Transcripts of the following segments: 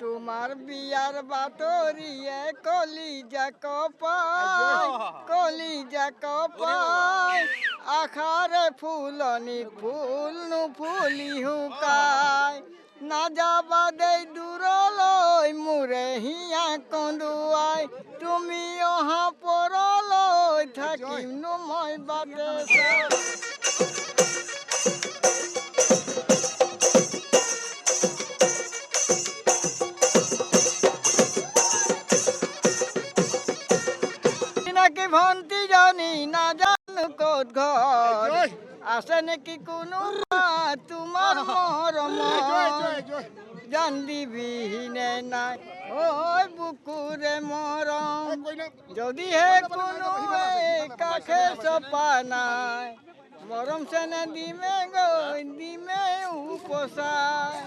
তোমার বিয়ার বাতরিয়ে কলিজা কপাই কলিজা কপাই আখারে ফুলনি ফুল নু ফুলি হুকাই না যাবা দে দূরলৈ মুরে হিয়া কন্দুয়াই তুমি অহা পরলৈ থাকিম নু মই বাটে নাকি ভন্তি জানি না জানো কত ঘর আসে নাকি কোনো তোমার মরম জান দিবিহীনে নাই ওই বুকুরে মরম যদি হে কোনো কাছে সপা নাই মরম সেনে দিমে গই দিমে উপসায়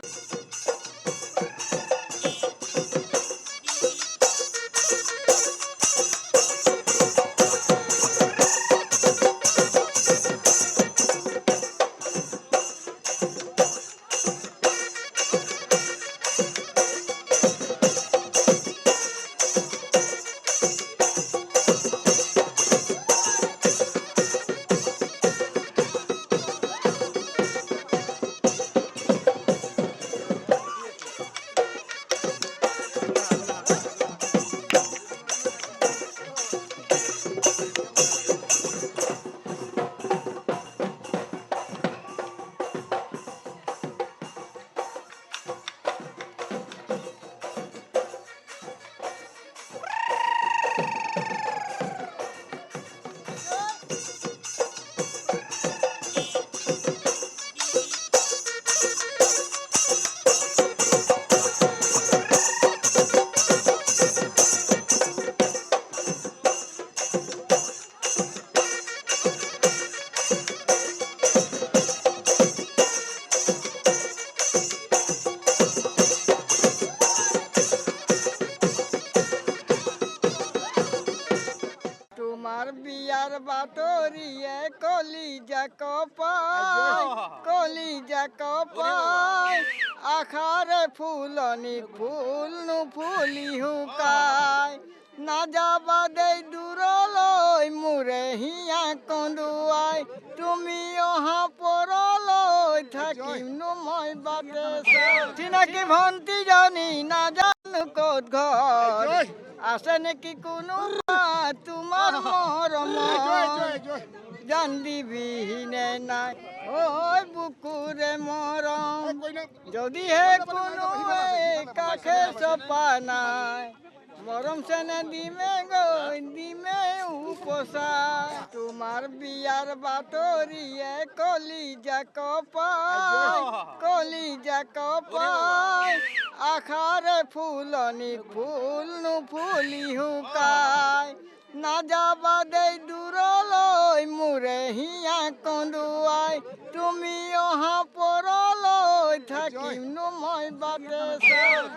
তোমার বিয়ার বাতরিয়ে কলিজা কপাই কলিজা কপাই আখারে ফুলনি ফুল নু ফুলি হুকাই না যাবা দে দূরলৈ মুরে হিয়া কন্দুয়াই তুমি অহা পরলৈ থাকিম নু মই বাটে চিনাকি ভন্তি জানি না জানো কত ঘর আসে নাকি কোনো তোমার মরম জান দিবিহীনে নাই ওই বুকুরে মরম যদি হে কোনো কাছে সপা নাই মরম সেনে দিমে গই দিমে উপসায় তোমার বিয়ার বাতরিয়ে কলিজা কপাই কলিজা কপাই আখারে ফুলনি ফুল নু ফুলি হুকাই না যাবা দে দূরলৈ মুরে হিয়া কন্দুয়াই তুমি অহা পরলৈ থাকিম নু মই বাটে